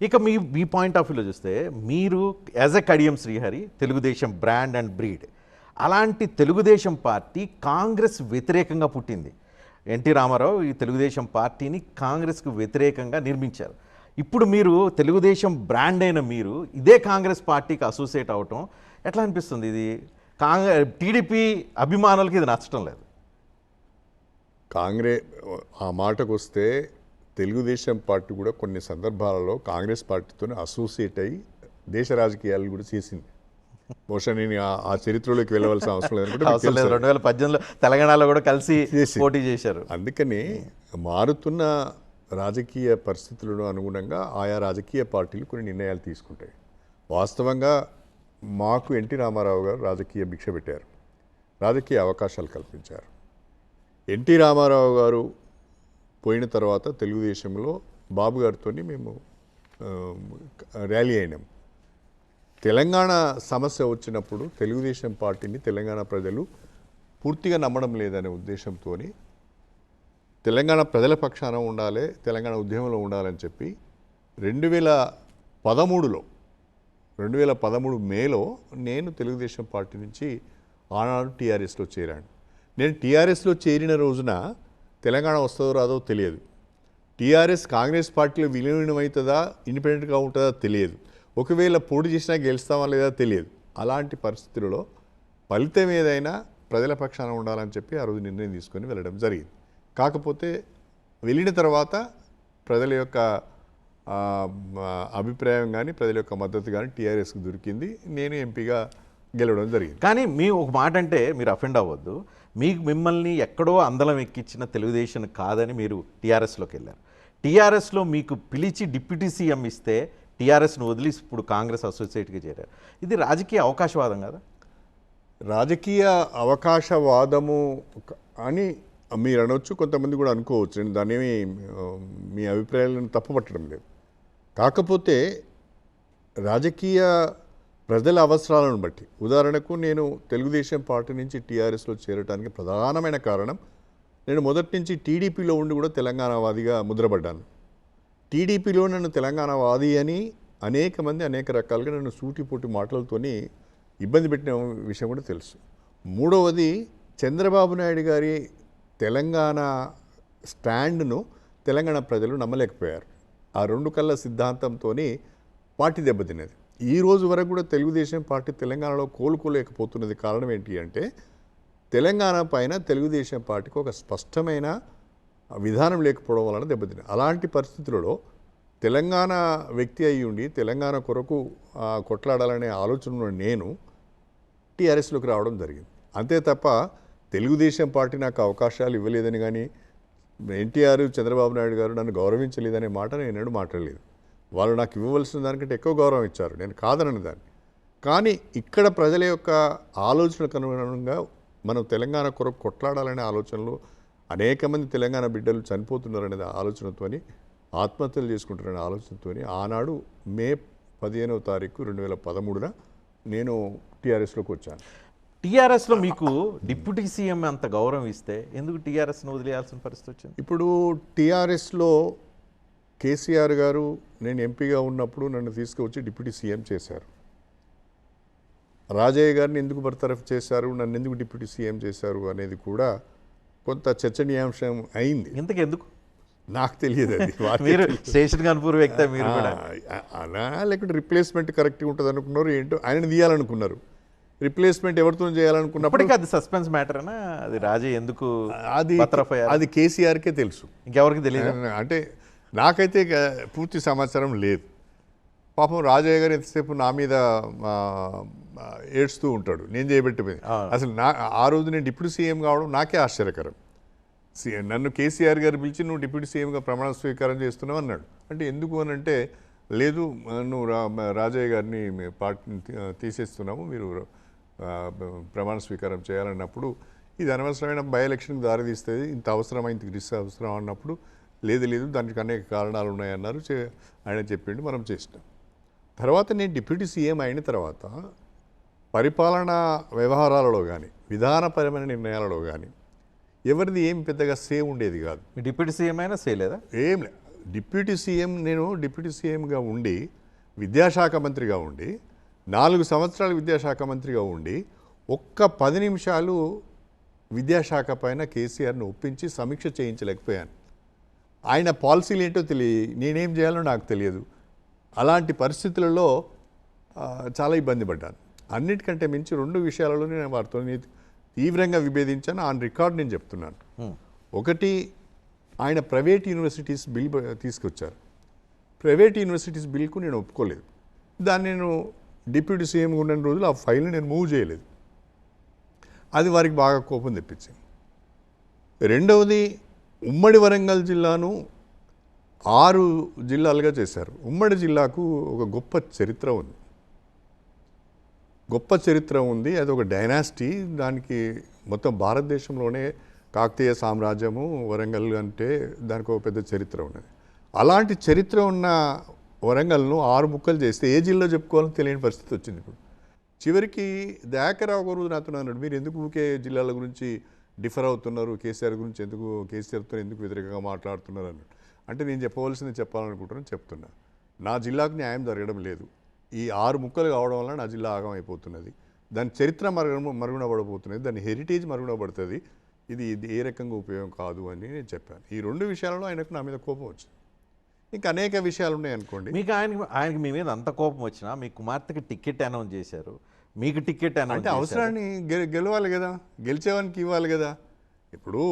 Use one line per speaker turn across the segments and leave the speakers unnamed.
ఇక మీ point of వ్యూలో చూస్తే మీరు as a Kadiyam Srihari Telugu Desam brand and breed, అలాంటి తెలుగుదేశం పార్టీ కాంగ్రెస్ వ్యతిరేకంగా పుట్టింది. ఎన్టీ రామారావు ఈ తెలుగుదేశం పార్టీని కాంగ్రెస్కు వ్యతిరేకంగా నిర్మించారు. ఇప్పుడు మీరు తెలుగుదేశం బ్రాండ్ అయిన మీరు ఇదే కాంగ్రెస్ పార్టీకి అసోసియేట్ అవటం ఎట్లా అనిపిస్తుంది? ఇది టీడీపీ అభిమానులకి ఇది నచ్చటం లేదు.
కాంగ్రెస్ ఆ మాటకు వస్తే తెలుగుదేశం పార్టీ కూడా కొన్ని సందర్భాలలో కాంగ్రెస్ పార్టీతో అసోసియేట్ అయ్యి దేశ రాజకీయాలు కూడా చేసింది. బహుశా నేను ఆ చరిత్రలోకి వెళ్ళవలసిన అవసరం లేదు.
2018లో తెలంగాణలో కూడా కలిసి పోటీ చేశారు.
అందుకని మారుతున్న రాజకీయ పరిస్థితులను అనుగుణంగా ఆయా రాజకీయ పార్టీలు కొన్ని నిర్ణయాలు తీసుకుంటాయి. వాస్తవంగా మాకు ఎన్టీ రామారావు గారు రాజకీయ భిక్ష పెట్టారు, రాజకీయ అవకాశాలు కల్పించారు. ఎన్టీ రామారావు గారు పోయిన తర్వాత తెలుగుదేశంలో బాబు గారితో మేము ర్యాలీ అయినాం. తెలంగాణ సమస్య వచ్చినప్పుడు తెలుగుదేశం పార్టీని తెలంగాణ ప్రజలు పూర్తిగా నమ్మడం లేదనే ఉద్దేశంతో తెలంగాణ ప్రజల పక్షాన ఉండాలి, తెలంగాణ ఉద్యమంలో ఉండాలని చెప్పి 2013 మేలో నేను తెలుగుదేశం పార్టీ నుంచి ఆనాడు టీఆర్ఎస్లో చేరాను. నేను టీఆర్ఎస్లో చేరిన రోజున తెలంగాణ వస్తుందో రాదో తెలియదు. టీఆర్ఎస్ కాంగ్రెస్ పార్టీలో విలీనమవుతుందా, ఇండిపెండెంట్గా ఉంటుందా తెలియదు. ఒకవేళ పోటీ చేసినా గెలుస్తామా లేదా తెలియదు. అలాంటి పరిస్థితులలో ఫలితం ఏదైనా ప్రజల పక్షాన ఉండాలని చెప్పి ఆ రోజు నిర్ణయం తీసుకొని వెళ్ళడం జరిగింది. కాకపోతే వెళ్ళిన తర్వాత ప్రజల యొక్క అభిప్రాయం కానీ ప్రజల యొక్క మద్దతు కానీ టీఆర్ఎస్కి దొరికింది. నేను ఎంపీగా గెలవడం జరిగింది.
కానీ మీ ఒక మాట అంటే మీరు అఫెండ్ అవ్వద్దు. మిమ్మల్ని ఎక్కడో అందలం ఎక్కించిన తెలుగుదేశం కాదని మీరు టీఆర్ఎస్లోకి వెళ్ళారు. టీఆర్ఎస్లో మీకు పిలిచి డిప్యూటీ సీఎం ఇస్తే టీఆర్ఎస్ను వదిలి ఇప్పుడు కాంగ్రెస్ అసోసియేట్గా చేరారు. ఇది రాజకీయ అవకాశవాదం కదా?
రాజకీయ అవకాశవాదము అని మీరు అనొచ్చు, కొంతమంది కూడా అనుకోవచ్చు. నేను దాన్ని మీ అభిప్రాయాలను తప్పుపట్టడం లేదు. కాకపోతే రాజకీయ ప్రజల అవసరాలను బట్టి, ఉదాహరణకు నేను తెలుగుదేశం పార్టీ నుంచి టీఆర్ఎస్లో చేరడానికి ప్రధానమైన కారణం, నేను మొదటి నుంచి టీడీపీలో ఉండి కూడా తెలంగాణవాదిగా ముద్రపడ్డాను. టీడీపీలో నన్ను తెలంగాణవాది అని అనేక మంది అనేక రకాలుగా నన్ను సూటిపోటి మాటలతోని ఇబ్బంది పెట్టిన విషయం కూడా తెలుసు. మూడవది, చంద్రబాబు నాయుడు గారి తెలంగాణ స్టాండ్ను తెలంగాణ ప్రజలు నమ్మలేకపోయారు. ఆ రెండు కళ్ళ సిద్ధాంతంతో పార్టీ దెబ్బతిన్నది. ఈ రోజు వరకు కూడా తెలుగుదేశం పార్టీ తెలంగాణలో కోలుకోలేకపోతున్నది. కారణం ఏంటి అంటే తెలంగాణ పైన తెలుగుదేశం పార్టీకి ఒక స్పష్టమైన విధానం లేకపోవడం వలన దెబ్బతిన్నది. అలాంటి పరిస్థితులలో తెలంగాణ వ్యక్తి అయి ఉండి తెలంగాణ కొరకు కొట్లాడాలనే ఆలోచనలో నేను టీఆర్ఎస్లోకి రావడం జరిగింది. అంతే తప్ప తెలుగుదేశం పార్టీ నాకు అవకాశాలు ఇవ్వలేదని కానీ ఎన్టీఆర్ చంద్రబాబు నాయుడు గారు నన్ను గౌరవించలేదనే మాట నేను ఎన్నడూ మాట్లాడలేదు. వాళ్ళు నాకు ఇవ్వవలసిన దానికంటే ఎక్కువ గౌరవం ఇచ్చారు, నేను కాదనని దాన్ని. కానీ ఇక్కడ ప్రజల యొక్క ఆలోచనకు అనుగుణంగా మనం తెలంగాణ కొరకు కొట్లాడాలనే ఆలోచనలో అనేక మంది తెలంగాణ బిడ్డలు చనిపోతున్నారనే ఆలోచనతో, ఆత్మహత్యలు చేసుకుంటారనే ఆలోచనతో ఆనాడు మే 15వ తారీఖు 2013 నేను టీఆర్ఎస్లోకి వచ్చాను.
టీఆర్ఎస్లో మీకు డిప్యూటీ సీఎం అంత గౌరవం ఇస్తే ఎందుకు టీఆర్ఎస్ను వదిలేయాల్సిన పరిస్థితి వచ్చింది?
ఇప్పుడు టీఆర్ఎస్లో కేసీఆర్ గారు నేను ఎంపీగా ఉన్నప్పుడు నన్ను తీసుకువచ్చి డిప్యూటీ సీఎం చేశారు. రాజయ్య గారిని ఎందుకు బర్తరఫ్ చేశారు, నన్ను ఎందుకు డిప్యూటీ సీఎం చేశారు అనేది కూడా కొంత చర్చనీయాంశం అయింది.
ఇంతకెందుకు
నాకు తెలియదు. అది
మీరు స్టేషన్ కనుపూర్ వ్యక్తి, మీరు కూడా
అలా లేకుంటే రిప్లేస్మెంట్ కరెక్ట్గా ఉంటుంది అనుకున్నారు. ఏంటో ఆయనను తీయాలనుకున్నారు. రిప్లేస్మెంట్ ఎవరితో చేయాలనుకున్నప్పుడు
అది సస్పెన్స్ మ్యాటర్ అనా? అది రాజయ్య ఎందుకు
అది కేసీఆర్కే తెలుసు,
ఇంకెవరికి తెలియదు.
అంటే నాకైతే పూర్తి సమాచారం లేదు. పాపం రాజయ్య గారు ఎంతసేపు నా మీద ఏడ్స్తూ ఉంటాడు, నేను చేయబెట్టిపోయింది. అసలు ఆ రోజు నేను డిప్యూటీ సీఎం కావడం నాకే ఆశ్చర్యకరం. నన్ను కేసీఆర్ గారు పిలిచి నువ్వు డిప్యూటీ సీఎంగా ప్రమాణ స్వీకారం చేస్తున్నావు అన్నాడు. అంటే ఎందుకు అని అంటే, లేదు నువ్వు రాజయ్య గారిని పార్టీని తీసేస్తున్నాము, మీరు ప్రమాణ స్వీకారం చేయాలన్నప్పుడు ఇది అనవసరమైన బై ఎలక్షన్కి దారితీస్తుంది, ఇంత అవసరమా, ఇంత రిస్క్ అవసరం అన్నప్పుడు లేదు దానికి అనేక కారణాలు ఉన్నాయన్నారు. ఆయన చెప్పిండు, మనం చేసినాం. తర్వాత నేను డిప్యూటీ సీఎం అయిన తర్వాత పరిపాలనా వ్యవహారాలలో కానీ విధానపరమైన నిర్ణయాలలో కానీ ఎవరిది ఏం పెద్దగా సే ఉండేది కాదు.
డిప్యూటీ సీఎం అయినా చేయలేదా?
ఏం లేదు. నేను డిప్యూటీ సీఎంగా ఉండి విద్యాశాఖ మంత్రిగా ఉండి 4 సంవత్సరాలు విద్యాశాఖ మంత్రిగా ఉండి ఒక్క 10 నిమిషాలు విద్యాశాఖ పైన కేసీఆర్ని ఒప్పించి సమీక్ష చేయించలేకపోయాను. ఆయన పాలసీలు ఏంటో నేనేం చేయాలో నాకు తెలియదు. అలాంటి పరిస్థితులలో చాలా ఇబ్బంది పడ్డాను. అన్నిటికంటే మించి 2 విషయాలలో నేను వారితో తీవ్రంగా విభేదించాను. ఆన్ రికార్డ్ నేను చెప్తున్నాను. ఒకటి, ఆయన ప్రైవేట్ యూనివర్సిటీస్ బిల్ తీసుకొచ్చారు. ప్రైవేట్ యూనివర్సిటీస్ బిల్కు నేను ఒప్పుకోలేదు. దాన్ని నేను డిప్యూటీ సీఎంగా ఉన్న రోజులు ఆ ఫైల్ని నేను మూవ్ చేయలేదు. అది వారికి బాగా కోపం తెప్పించింది. రెండవది, ఉమ్మడి వరంగల్ జిల్లాను 6 జిల్లాలుగా చేశారు. ఉమ్మడి జిల్లాకు ఒక గొప్ప చరిత్ర ఉంది. అది ఒక డైనాసిటీ. దానికి మొత్తం భారతదేశంలోనే కాకతీయ సామ్రాజ్యము వరంగల్ అంటే దానికి ఒక పెద్ద చరిత్ర ఉన్నది. అలాంటి చరిత్ర ఉన్న వరంగల్ను 6 ముక్కలు చేస్తే ఏ జిల్లా చెప్పుకోవాలని తెలియని పరిస్థితి వచ్చింది. ఇప్పుడు చివరికి దయాకర్రావు గారు నాతో అన్నాడు, మీరు ఎందుకు ఊకే జిల్లాల గురించి డిఫర్ అవుతున్నారు, కేసీఆర్తో ఎందుకు వ్యతిరేకంగా మాట్లాడుతున్నారు అన్నాడు. అంటే నేను చెప్పవలసింది చెప్పాలనుకుంటున్నాను, చెప్తున్నా. నా జిల్లాకు న్యాయం జరగడం లేదు. ఈ 6 ముక్కలు కావడం వల్ల నా జిల్లా ఆగం అయిపోతున్నది. దాని చరిత్ర మరుగున పడబోతున్నది, దాని హెరిటేజ్ మరుగున పడుతుంది. ఇది ఏ రకంగా ఉపయోగం కాదు అని నేను చెప్పాను. ఈ 2 విషయాలలో ఆయనకు నా మీద కోపం వచ్చింది. ఇంకా అనేక విషయాలు ఉన్నాయి అనుకోండి.
మీకు ఆయనకి మీ మీద అంత కోపం వచ్చినా మీ కుమార్తెకి టికెట్ అనౌన్స్ చేశారు, మీకు టికెట్
అంటే
అనౌన్స్
అవసరాన్ని గెలవాలి కదా, గెలిచేవానికి ఇవ్వాలి కదా. ఇప్పుడు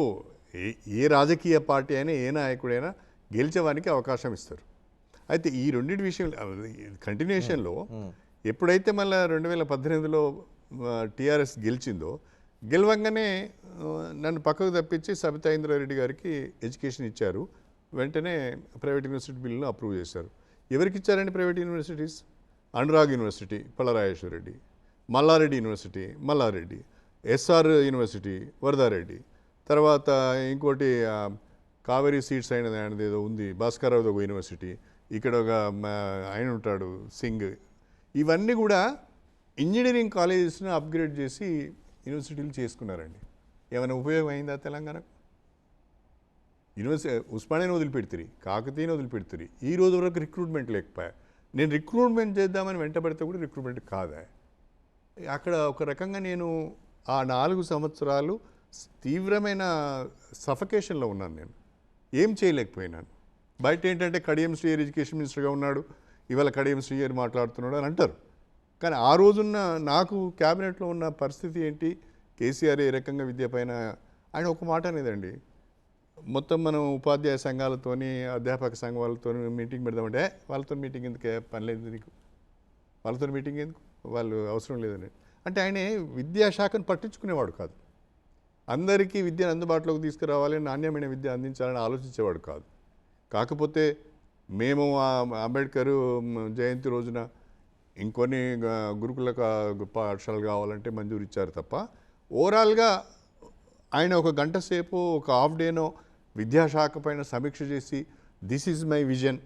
ఏ రాజకీయ పార్టీ అయినా ఏ నాయకుడైనా గెలిచేవానికి అవకాశం ఇస్తారు. అయితే ఈ రెండింటి విషయం కంటిన్యూషన్లో ఎప్పుడైతే మళ్ళీ 2018లో టీఆర్ఎస్ గెలిచిందో, గెలవంగానే నన్ను పక్కకు తప్పించి సబితా ఇంద్రారెడ్డి గారికి ఎడ్యుకేషన్ ఇచ్చారు. వెంటనే ప్రైవేట్ యూనివర్సిటీ బిల్లును అప్రూవ్ చేశారు. ఎవరికి ఇచ్చారండి private universities? Anurag university Palla Rajeshwara Reddy, Mallareddy university Mallareddy, SR university Varada Reddy, తర్వాత ఇంకోటి కావేరీ సీట్స్ ఆయనది ఏదో ఉంది, భాస్కర్రావు ఒక యూనివర్సిటీ, ఇక్కడ ఒక ఆయన ఉంటాడు సింగ్. ఇవన్నీ కూడా ఇంజనీరింగ్ కాలేజెస్ని అప్గ్రేడ్ చేసి యూనివర్సిటీలు చేసుకున్నారండి. ఏమైనా ఉపయోగం అయిందా తెలంగాణకు? ఉస్మానియాని వదిలిపెడుతుంది, కాకతీయని వదిలిపెడుతుంది. ఈ రోజు వరకు రిక్రూట్మెంట్ లేకపోయా. నేను రిక్రూట్మెంట్ చేద్దామని వెంటబడితే కూడా రిక్రూట్మెంట్ కాదా. అక్కడ ఒక రకంగా నేను ఆ 4 సంవత్సరాలు తీవ్రమైన సఫకేషన్లో ఉన్నాను. నేను ఏం చేయలేకపోయినాను. బయట ఏంటంటే కడియం శ్రీహరి ఎడ్యుకేషన్ మినిస్టర్గా ఉన్నాడు, ఇవాళ కడియం శ్రీహరి మాట్లాడుతున్నాడు అని అంటారు. కానీ ఆ రోజున్న నాకు క్యాబినెట్లో ఉన్న పరిస్థితి ఏంటి, కేసీఆర్ ఏ రకంగా విద్య పైన ఆయన ఒక మాట అనేదండి, మొత్తం మనం ఉపాధ్యాయ సంఘాలతోని అధ్యాపక సంఘాలతో మీటింగ్ పెడదామంటే వాళ్ళతో మీటింగ్ ఎందుకు, పని లేదు నీకు, వాళ్ళతో మీటింగ్ ఎందుకు, వాళ్ళు అవసరం లేదని. అంటే ఆయన విద్యాశాఖను పట్టించుకునేవాడు కాదు. అందరికీ విద్యను అందుబాటులోకి తీసుకురావాలి, నాణ్యమైన విద్య అందించాలని ఆలోచించేవాడు కాదు. కాకపోతే మేము అంబేద్కర్ జయంతి రోజున ఇంకొన్ని గురుకుల పాఠశాలలు కావాలంటే మంజూరు ఇచ్చారు తప్ప, ఓవరాల్గా ఆయన ఒక గంట సేపు ఒక హాఫ్ డేనో విద్యాశాఖ పైన సమీక్ష చేసి this is my vision,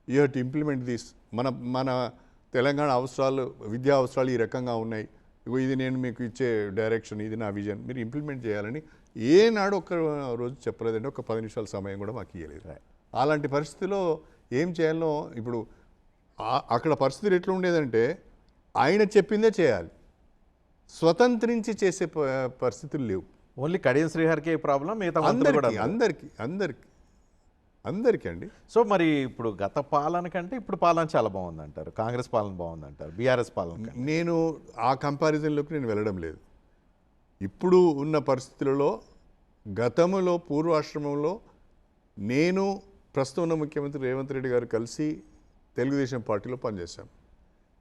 you have to implement this, మన తెలంగాణ అవసరాలు, విద్యా అవసరాలు ఈ రకంగా ఉన్నాయి, ఇది నేను మీకు ఇచ్చే డైరెక్షన్, ఇది నా విజన్, మీరు ఇంప్లిమెంట్ చేయాలని ఏనాడు ఒక్క రోజు చెప్పలేదండి. ఒక 10 నిమిషాల సమయం కూడా మాకు ఇవ్వలేదు. అలాంటి పరిస్థితిలో ఏం చేయాలో, ఇప్పుడు అక్కడ పరిస్థితులు ఎట్లా ఉండేదంటే ఆయన చెప్పిందే చేయాలి, స్వతంత్రించి చేసే పరిస్థితులు లేవు.
ఓన్లీ కడియం శ్రీహరికే ప్రాబ్లం, మిగతా
అందరికీ అండి.
సో మరి ఇప్పుడు గత పాలన కంటే ఇప్పుడు పాలన చాలా బాగుంది అంటారు, కాంగ్రెస్ పాలన బాగుంది అంటారు, బీఆర్ఎస్ పాలన.
నేను ఆ కంపారిజన్లోకి నేను వెళ్ళడం లేదు. ఇప్పుడు ఉన్న పరిస్థితులలో గతంలో పూర్వాశ్రమంలో నేను ప్రస్తుతం ఉన్న ముఖ్యమంత్రి రేవంత్ రెడ్డి గారు కలిసి తెలుగుదేశం పార్టీలో పనిచేశాం.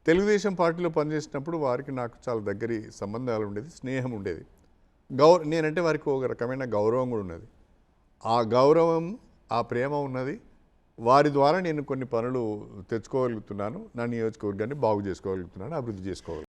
తెలుగుదేశం పార్టీలో పనిచేసినప్పుడు వారికి నాకు చాలా దగ్గరి సంబంధాలు ఉండేది, స్నేహం ఉండేది, నేనంటే వారికి ఒక రకమైన గౌరవం కూడా ఉన్నది. ఆ గౌరవం, ఆ ప్రేమ ఉన్నది. వారి ద్వారా నేను కొన్ని పనులు తెచ్చుకోగలుగుతున్నాను, నా నియోజకవర్గాన్ని బాగు చేసుకోగలుగుతున్నాను, అభివృద్ధి చేసుకోగలుగుతున్నాను.